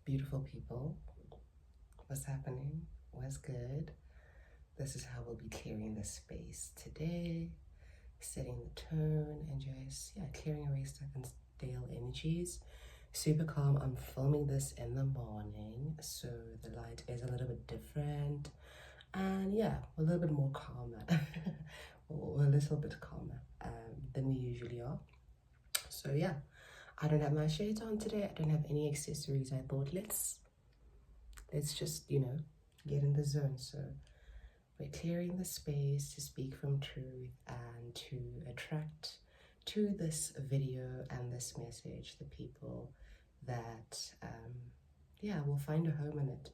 Beautiful people, what's happening? What's good? This is how we'll be clearing the space today, setting the tone, and just clearing away stuck and stale energies. Super calm. I'm filming this in the morning, so the light is a little bit different, and we're a little bit more calmer. We're a little bit calmer than we usually are. So I don't have my shades on today. I don't have any accessories. I thought let's just get in the zone. So we're clearing the space to speak from truth and to attract to this video and this message the people that will find a home in it,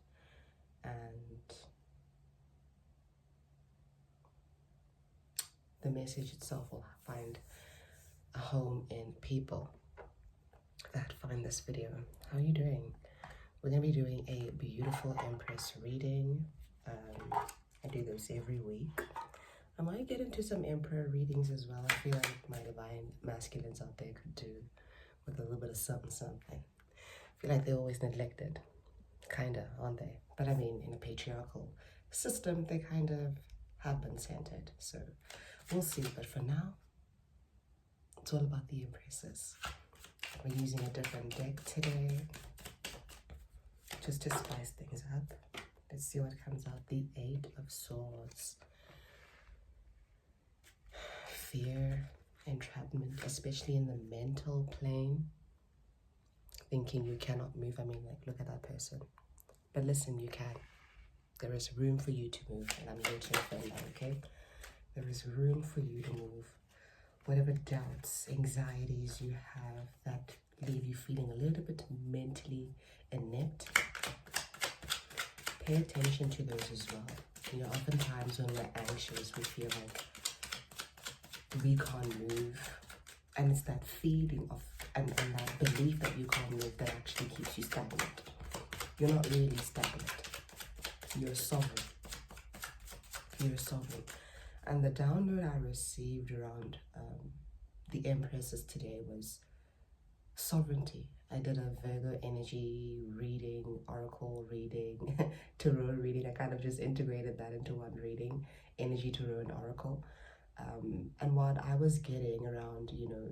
and the message itself will find a home in people that find this video. How are you doing? We're going to be doing a beautiful Empress reading. I do those every week. I might get into some Emperor readings as well. I feel like my divine masculines out there could do with a little bit of something. I feel like they're always neglected, kinda, aren't they? But I mean, in a patriarchal system, they kind of have been centered. So we'll see. But for now, it's all about the Empresses. We're using a different deck today, just to spice things up. Let's see what comes out. The Eight of Swords. Fear, entrapment, especially in the mental plane. Thinking you cannot move. I mean, like, look at that person. But listen, you can. There is room for you to move, and I'm here to affirm that, okay? There is room for you to move. Whatever doubts, anxieties you have that leave you feeling a little bit mentally inept, pay attention to those as well. You know, oftentimes when we're anxious, we feel like we can't move. And it's that feeling of, and that belief that you can't move that actually keeps you stagnant. You're not really stagnant. You're sovereign. You're sovereign. And the download I received around the Empresses today was sovereignty. I did a Virgo energy reading, oracle reading, tarot reading. I kind of just integrated that into one reading, energy, tarot, and oracle. And what I was getting around,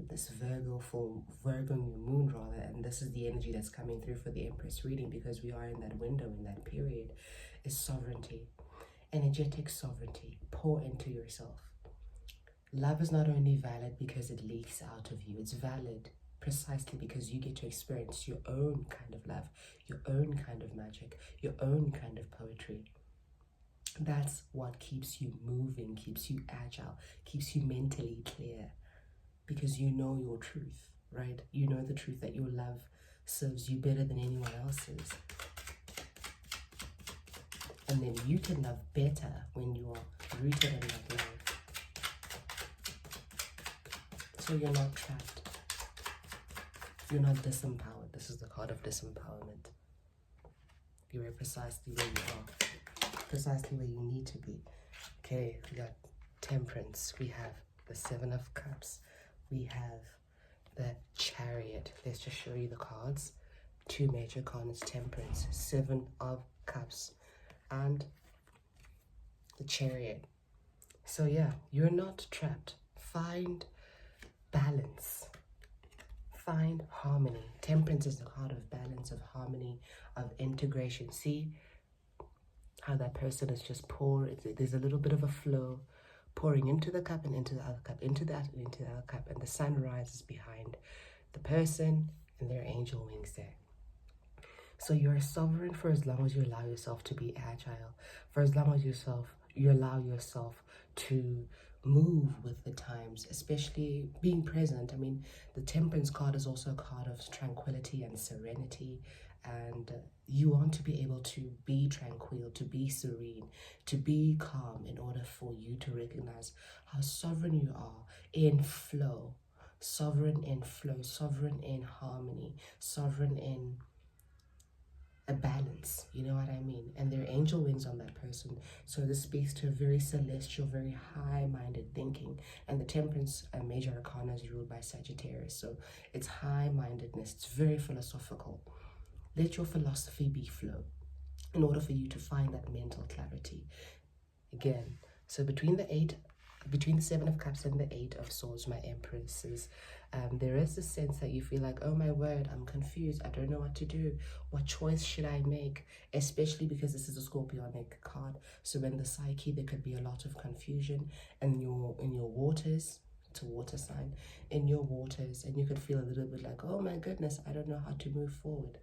this Virgo new moon rather, and this is the energy that's coming through for the Empress reading, because we are in that window, in that period, is sovereignty. Energetic sovereignty. Pour into yourself. Love is not only valid because it leaks out of you, it's valid precisely because you get to experience your own kind of love, your own kind of magic, your own kind of poetry. That's what keeps you moving, keeps you agile, keeps you mentally clear, because you know your truth, right? You know the truth that your love serves you better than anyone else's. And then you can love better when you are rooted in that love. So you're not trapped. You're not disempowered. This is the card of disempowerment. You are precisely where you are. Precisely where you need to be. Okay, we got Temperance. We have the Seven of Cups. We have the Chariot. Let's just show you the cards. Two major cards. Temperance, Seven of Cups, and the Chariot. So you're not trapped. Find balance. Find harmony. Temperance is the card of balance, of harmony, of integration. See how that person is just pouring. There's a little bit of a flow, pouring into the cup and into the other cup, into that and into the other cup, and the sun rises behind the person and their angel wings there. So you're sovereign for as long as you allow yourself to be agile, for as long as you allow yourself to move with the times, especially being present. I mean, the Temperance card is also a card of tranquility and serenity, and you want to be able to be tranquil, to be serene, to be calm, in order for you to recognize how sovereign you are in flow, sovereign in flow, sovereign in harmony, sovereign in a balance, you know what I mean? And there are angel wings on that person. So this speaks to a very celestial, very high-minded thinking. And the Temperance major arcana is ruled by Sagittarius. So it's high-mindedness. It's very philosophical. Let your philosophy be flow in order for you to find that mental clarity. Again, so between the Seven of Cups and the Eight of Swords, my empresses, there is a sense that you feel like, oh my word, I'm confused, I don't know what to do, what choice should I make, especially because this is a scorpionic card. So in the psyche there could be a lot of confusion in your waters. It's a water sign, in your waters, and you could feel a little bit like, oh my goodness, I don't know how to move forward.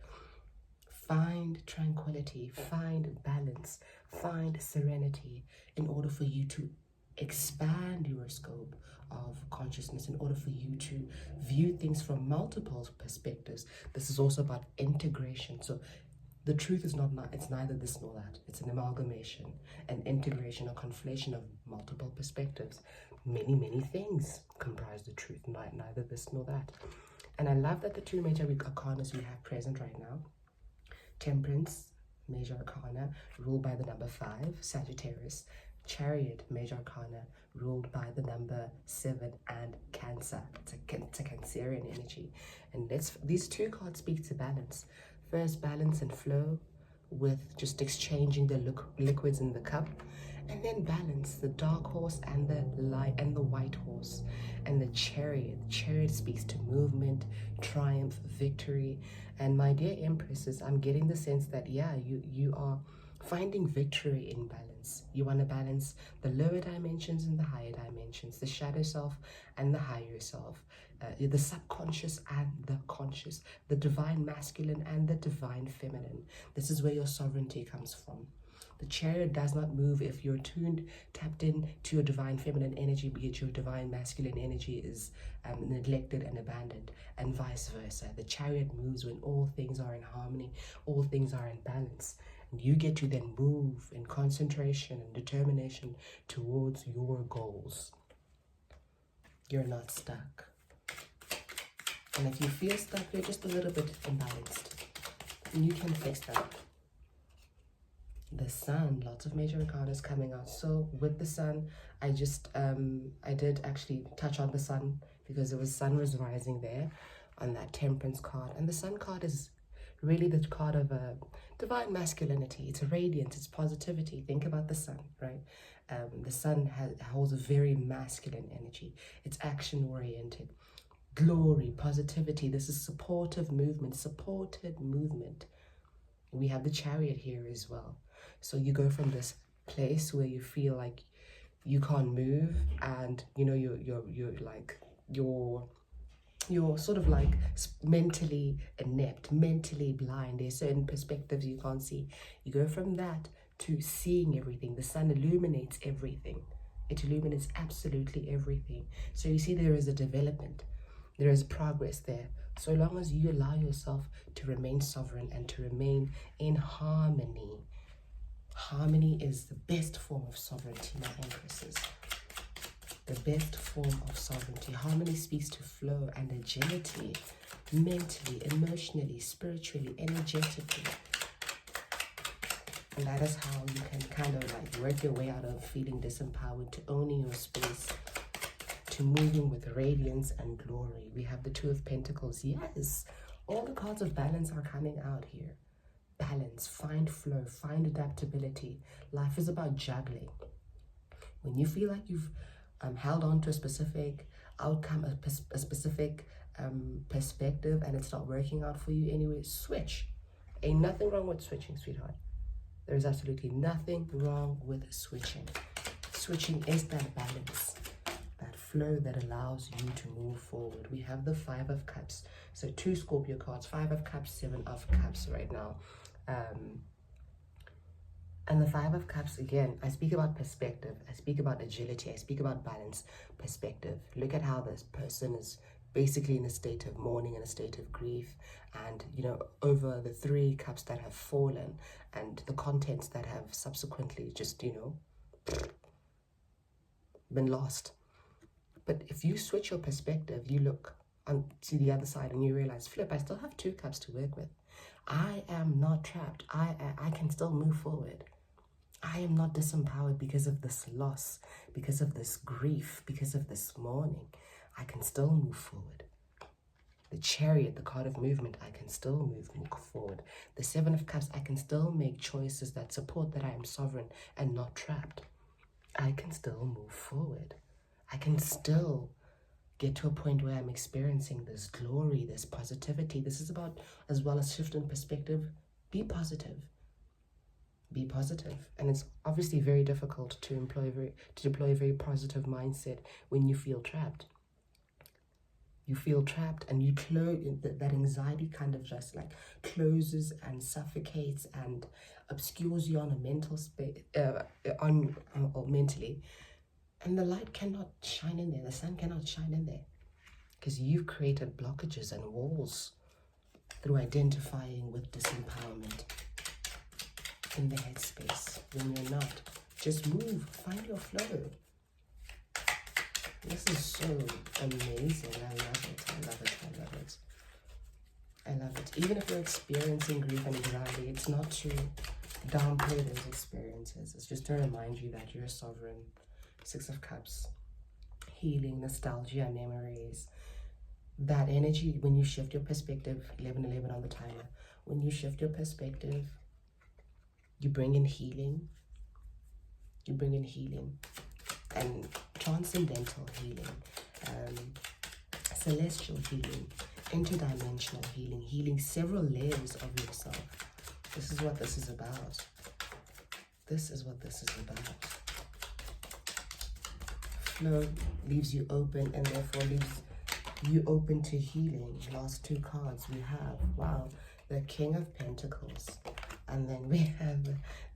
Find tranquility, find balance, find serenity in order for you to expand your scope of consciousness, in order for you to view things from multiple perspectives. This is also about integration. So the truth is it's neither this nor that. It's an amalgamation, an integration, a conflation of multiple perspectives. Many things comprise the truth, neither this nor that. And I love that the two major arcanas we have present right now, Temperance, major arcana, ruled by the number 5, Sagittarius. Chariot, major arcana, ruled by the number 7, and Cancer. It's a Cancerian energy. And these two cards speak to balance. First, balance and flow with just exchanging the liquids in the cup. And then balance, the dark horse and the light and the white horse. And the chariot. The chariot speaks to movement, triumph, victory. And my dear empresses, I'm getting the sense that, yeah, you are finding victory in balance. You want to balance the lower dimensions and the higher dimensions, the shadow self and the higher self, the subconscious and the conscious, the divine masculine and the divine feminine. This is where your sovereignty comes from. The chariot does not move if you're tapped in to your divine feminine energy, be it your divine masculine energy is neglected and abandoned, and vice versa. The chariot moves when all things are in harmony, all things are in balance. And you get to then move in concentration and determination towards your goals. You're not stuck. And if you feel stuck, you're just a little bit imbalanced. And you can fix that. The sun, lots of major arcanas coming out. So with the sun, I did actually touch on the sun because the sun was rising there on that Temperance card. And the sun card is really the card of divine masculinity. It's a radiance, it's positivity. Think about the sun, right? The sun holds a very masculine energy. It's action oriented. Glory, positivity. This is supported movement. We have the chariot here as well. So you go from this place where you feel like you can't move, and you know you're sort of like mentally inept, mentally blind. There's certain perspectives you can't see. You go from that to seeing everything. The sun illuminates everything. It illuminates absolutely everything. So you see there is a development. There is progress there. So long as you allow yourself to remain sovereign and to remain in harmony. Harmony is the best form of sovereignty, my empresses. The best form of sovereignty. Harmony speaks to flow and agility, mentally, emotionally, spiritually, energetically. And that is how you can kind of like work your way out of feeling disempowered to owning your space, to moving with radiance and glory. We have the Two of Pentacles. Yes, all the cards of balance are coming out here. Balance, find flow, find adaptability. Life is about juggling. When you feel like you've held on to a specific outcome, a specific perspective, and it's not working out for you anyway, switch. Ain't nothing wrong with switching, sweetheart. There's absolutely nothing wrong with switching. Switching is that balance, that flow that allows you to move forward. We have the Five of Cups. So 2 Scorpio cards, 5 of Cups, 7 of Cups right now. And the Five of Cups, again, I speak about perspective. I speak about agility. I speak about balance, perspective. Look at how this person is basically in a state of mourning, in a state of grief. And, you know, over the 3 cups that have fallen and the contents that have subsequently just, you know, been lost. But if you switch your perspective, you look to the other side and you realize, flip, I still have 2 cups to work with. I am not trapped. I can still move forward. I am not disempowered because of this loss, because of this grief, because of this mourning. I can still move forward. The Chariot, the card of movement, I can still move forward. The Seven of Cups, I can still make choices that support that I am sovereign and not trapped. I can still move forward. I can still get to a point where I'm experiencing this glory, this positivity. This is about, as well as shift in perspective, be positive. Be positive. And it's obviously very difficult to deploy a very positive mindset when you feel trapped. You feel trapped, and you close, that anxiety kind of just like closes and suffocates and obscures you on a mental space, or mentally. And the light cannot shine in there. The sun cannot shine in there because you've created blockages and walls through identifying with disempowerment in the headspace when you're not. Just move. Find your flow. This is so amazing. I love it. I love it. I love it. I love it. Even if you're experiencing grief and anxiety, it's not to downplay those experiences. It's just to remind you that you're sovereign. Six of Cups. Healing, nostalgia, memories. That energy, when you shift your perspective, 11:11 on the timer. When you shift your perspective, you bring in healing. You bring in healing. And transcendental healing, celestial healing, interdimensional healing, healing several layers of yourself. This is what this is about. This is what this is about. Flow leaves you open, and therefore leaves you open to healing. Last two cards we have, wow, the King of Pentacles. And then we have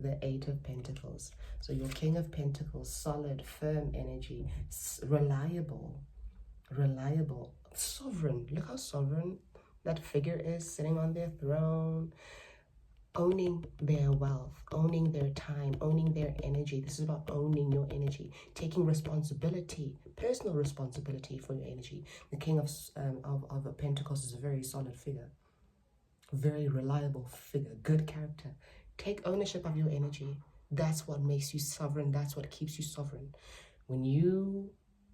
the Eight of Pentacles. So your King of Pentacles, solid, firm energy, reliable, sovereign. Look how sovereign that figure is, sitting on their throne, owning their wealth, owning their time, owning their energy. This is about owning your energy, taking responsibility, personal responsibility for your energy. The King of Pentacles is a very solid figure. Very reliable figure, good character. Take ownership of your energy. That's what makes you sovereign. That's what keeps you sovereign. When you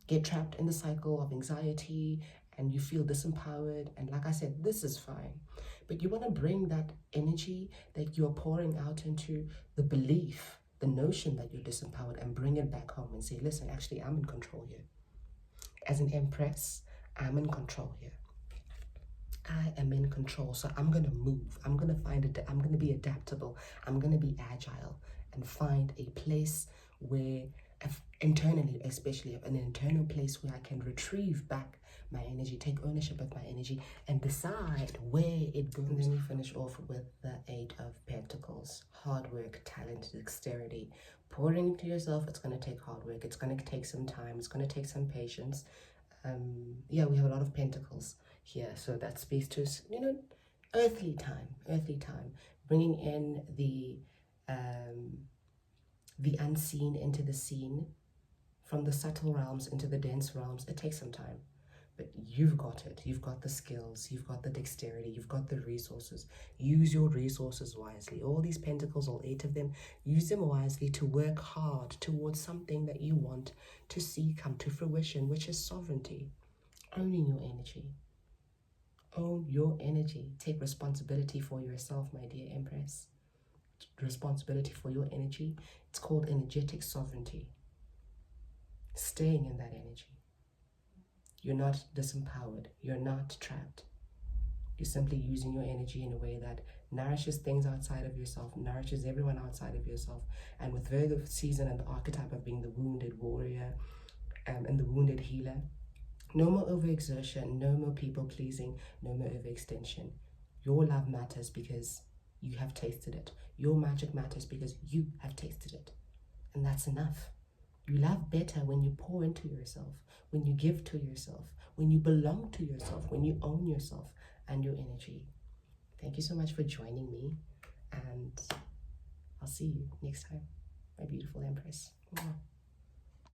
get trapped in the cycle of anxiety and you feel disempowered, and like I said, this is fine, but you want to bring that energy that you're pouring out into the belief, the notion that you're disempowered, and bring it back home and say, listen, actually, I'm in control here. As an empress, I'm in control here. I am in control, so I'm going to move. I'm going to find it. I'm going to be adaptable. I'm going to be agile and find a place where, internally, especially an internal place where I can retrieve back my energy, take ownership of my energy, and decide where it goes. And then we finish off with the Eight of Pentacles. Hard work, talent, dexterity. Pouring into yourself, it's going to take hard work. It's going to take some time. It's going to take some patience. Yeah, we have a lot of pentacles here, so that speaks to, you know, earthly time, bringing in the unseen into the seen, from the subtle realms into the dense realms. It takes some time, but you've got it. You've got the skills, you've got the dexterity, you've got the resources. Use your resources wisely. All these pentacles, all 8 of them, use them wisely to work hard towards something that you want to see come to fruition, which is sovereignty. Owning your energy. Own your energy. Take responsibility for yourself, my dear Empress. Responsibility for your energy. It's called energetic sovereignty. Staying in that energy. You're not disempowered. You're not trapped. You're simply using your energy in a way that nourishes things outside of yourself, nourishes everyone outside of yourself. And with Virgo season and the archetype of being the wounded warrior and the wounded healer, no more overexertion, no more people pleasing, no more overextension. Your love matters because you have tasted it. Your magic matters because you have tasted it. And that's enough. You love better when you pour into yourself, when you give to yourself, when you belong to yourself, when you own yourself and your energy. Thank you so much for joining me, and I'll see you next time, my beautiful Empress. Mwah.